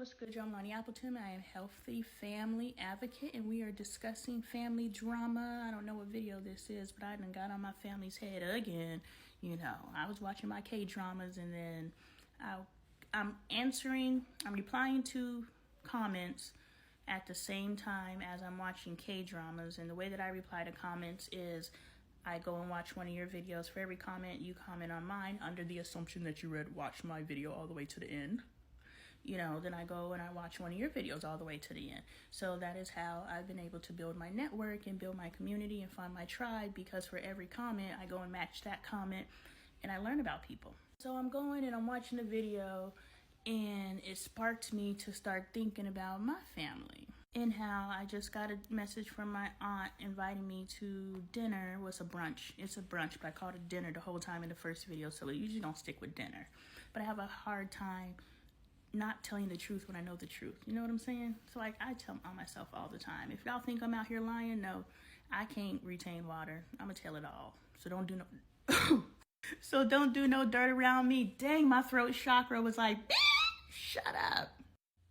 What's good, y'all? I'm Lonnie Appleton. I am healthy family advocate, and we are discussing family drama. I don't know what video this is, but I done got on my family's head again. You know, I was watching my K-dramas, and then I'm replying to comments at the same time as I'm watching K-dramas. And the way that I reply to comments is I go and watch one of your videos. For every comment, you comment on mine under the assumption that you watched my video all the way to the end. You know, then I go and I watch one of your videos all the way to the end. So that is how I've been able to build my network and build my community and find my tribe, because for every comment, I go and match that comment and I learn about people. So I'm going and I'm watching the video, and it sparked me to start thinking about my family and how I just got a message from my aunt inviting me to dinner. It's a brunch, but I called it dinner the whole time in the first video, so we usually don't stick with dinner. But I have a hard time not telling the truth when I know the truth. You know what I'm saying? So like, I tell on myself all the time. If y'all think I'm out here lying, no, I can't retain water. I'm gonna tell it all. So don't do no dirt around me. Dang, my throat chakra was like, shut up.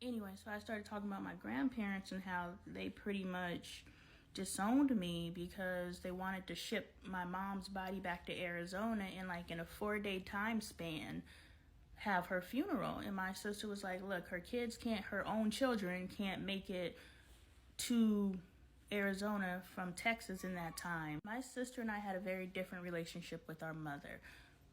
Anyway, so I started talking about my grandparents and how they pretty much disowned me because they wanted to ship my mom's body back to Arizona in a 4-day time span, have her funeral. And my sister was like, look, her own children can't make it to Arizona from Texas in that time. My sister and I had a very different relationship with our mother.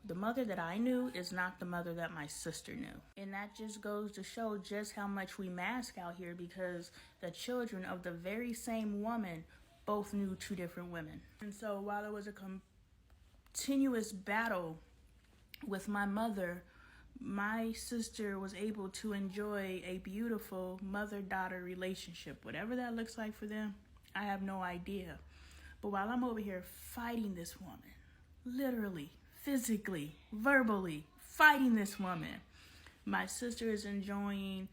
The mother that I knew is not the mother that my sister knew. And that just goes to show just how much we mask out here, because the children of the very same woman both knew two different women. And so while it was a continuous battle with my mother, my sister was able to enjoy a beautiful mother-daughter relationship. Whatever that looks like for them, I have no idea. But while I'm over here fighting this woman, literally, physically, verbally fighting this woman, my sister is enjoying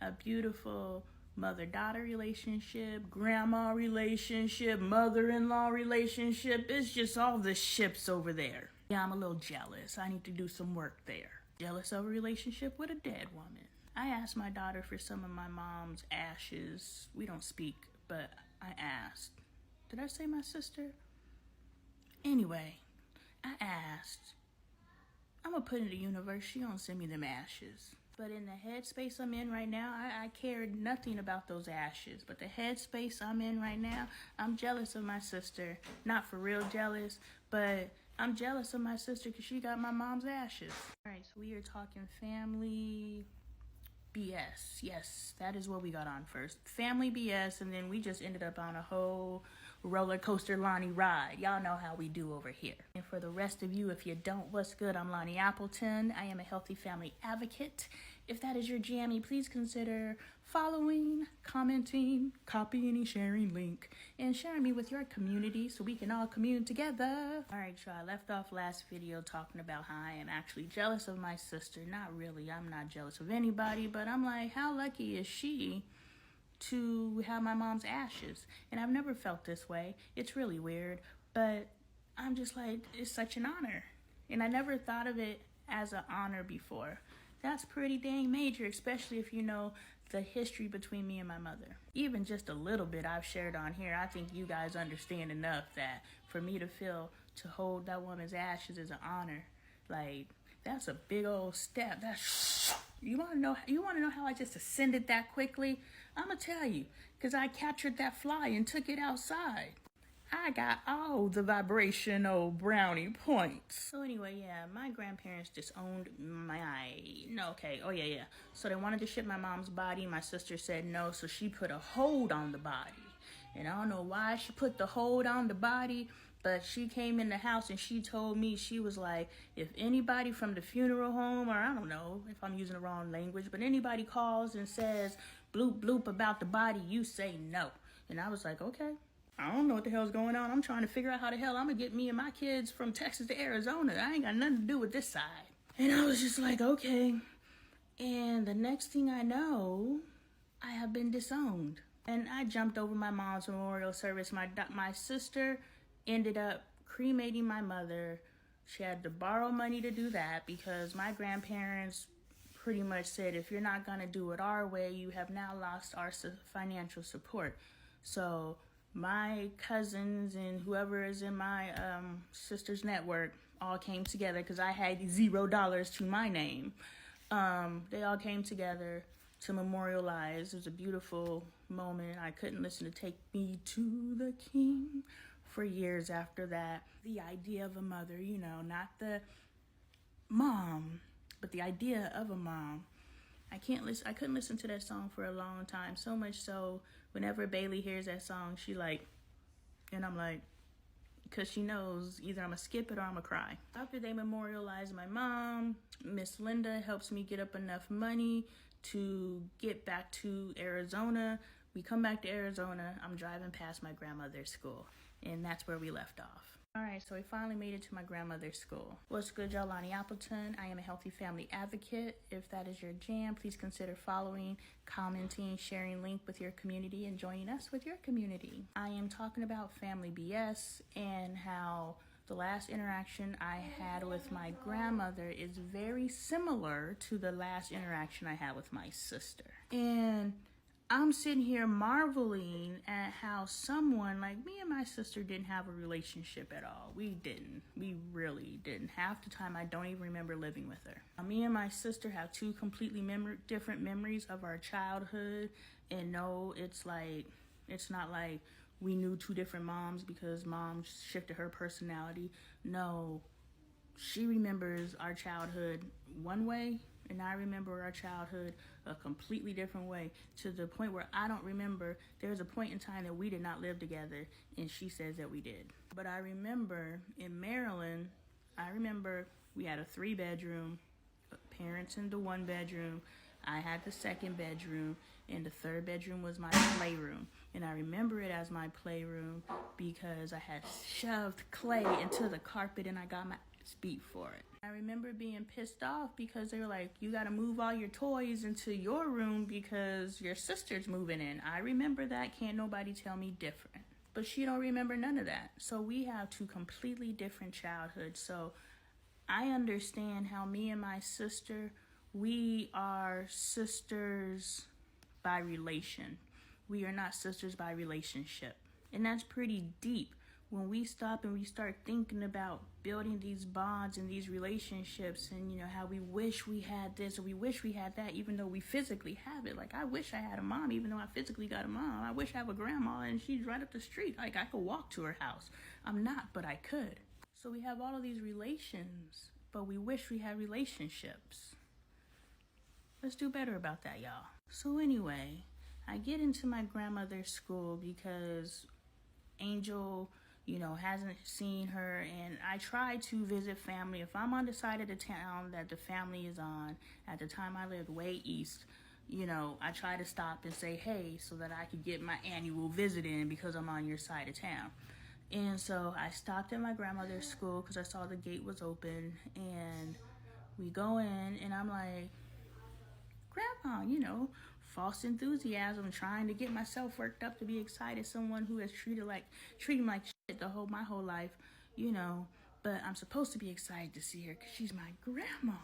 a beautiful mother-daughter relationship, grandma relationship, mother-in-law relationship. It's just all the ships over there. Yeah, I'm a little jealous. I need to do some work there. Jealous of a relationship with a dead woman. I asked my daughter for some of my mom's ashes. We don't speak, but I asked. Did I say my sister? Anyway, I asked. I'm gonna put it in the universe. She don't send me them ashes. But in the headspace I'm in right now, I cared nothing about those ashes. But the headspace I'm in right now, I'm jealous of my sister. Not for real jealous, but I'm jealous of my sister because she got my mom's ashes. All right, so we are talking family BS. Yes, that is what we got on first. Family BS, and then we just ended up on a whole roller coaster Lonnie ride. Y'all know how we do over here. And for the rest of you, if you don't, what's good? I'm Lonnie Appleton. I am a healthy family advocate. If that is your jammy, please consider following, commenting, copying and sharing link, and sharing me with your community so we can all commune together. All right, y'all, I left off last video talking about how I am actually jealous of my sister. Not really. I'm not jealous of anybody, but I'm like, how lucky is she to have my mom's ashes? And I've never felt this way. It's really weird, but I'm just like, it's such an honor. And I never thought of it as an honor before. That's pretty dang major, especially if you know the history between me and my mother. Even just a little bit I've shared on here, I think you guys understand enough that for me to hold that woman's ashes is an honor. Like, that's a big old step. You want to know how I just ascended that quickly? I'm gonna tell you, because I captured that fly and took it outside. I got all the vibrational brownie points. So anyway, yeah, my grandparents disowned So they wanted to ship my mom's body. My sister said no, so she put a hold on the body. And I don't know why she put the hold on the body, but she came in the house and she told me, she was like, if anybody from the funeral home, or I don't know if I'm using the wrong language, but anybody calls and says bloop bloop about the body, you say no. And I was like, okay. I don't know what the hell's going on. I'm trying to figure out how the hell I'm going to get me and my kids from Texas to Arizona. I ain't got nothing to do with this side. And I was just like, okay. And the next thing I know, I have been disowned. And I jumped over my mom's memorial service. My sister ended up cremating my mother. She had to borrow money to do that because my grandparents pretty much said, if you're not going to do it our way, you have now lost our financial support. So my cousins and whoever is in my sister's network all came together because I had $0 to my name. They all came together to memorialize. It was a beautiful moment. I couldn't listen to Take Me to the King for years after that. The idea of a mother, you know, not the mom, but the idea of a mom. I couldn't listen to that song for a long time. So much so, whenever Bailey hears that song, she like, and I'm like, because she knows either I'm going to skip it or I'm going to cry. After they memorialize my mom, Miss Linda helps me get up enough money to get back to Arizona. We come back to Arizona. I'm driving past my grandmother's school, and that's where we left off. All right, so we finally made it to my grandmother's school. What's good, y'all? Lonnie Appleton. I am a healthy family advocate. If that is your jam, please consider following, commenting, sharing link with your community, and joining us with your community. I am talking about family BS and how the last interaction I had with my grandmother is very similar to the last interaction I had with my sister. And I'm sitting here marveling at how someone like me and my sister didn't have a relationship at all. We didn't. We really didn't. Half the time, I don't even remember living with her. Me and my sister have two completely different memories of our childhood. And no, it's not like we knew two different moms because mom shifted her personality. No, she remembers our childhood one way, and I remember our childhood a completely different way, to the point where I don't remember. There was a point in time that we did not live together, and she says that we did. But I remember in Maryland, we had a 3-bedroom, parents in the 1-bedroom. I had the 2nd bedroom, and the 3rd bedroom was my playroom. And I remember it as my playroom because I had shoved clay into the carpet and I got my beat for it. I remember being pissed off because they were like, you got to move all your toys into your room because your sister's moving in. I remember that. Can't nobody tell me different. But she don't remember none of that. So we have two completely different childhoods. So I understand how me and my sister, we are sisters by relation. We are not sisters by relationship. And that's pretty deep. When we stop and we start thinking about building these bonds and these relationships, and you know how we wish we had this or we wish we had that, even though we physically have it. Like, I wish I had a mom, even though I physically got a mom. I wish I have a grandma and she's right up the street. Like, I could walk to her house. I'm not, but I could. So we have all of these relations, but we wish we had relationships. Let's do better about that, y'all. So anyway, I get into my grandmother's school because Angel, hasn't seen her, and I try to visit family. If I'm on the side of the town that the family is on, at the time I lived way east, I try to stop and say, hey, so that I could get my annual visit in because I'm on your side of town. And so I stopped at my grandmother's school because I saw the gate was open, and we go in, and I'm like, Grandma, false enthusiasm, trying to get myself worked up to be excited. Someone who has treated me like shit my whole life, but I'm supposed to be excited to see her because she's my grandma.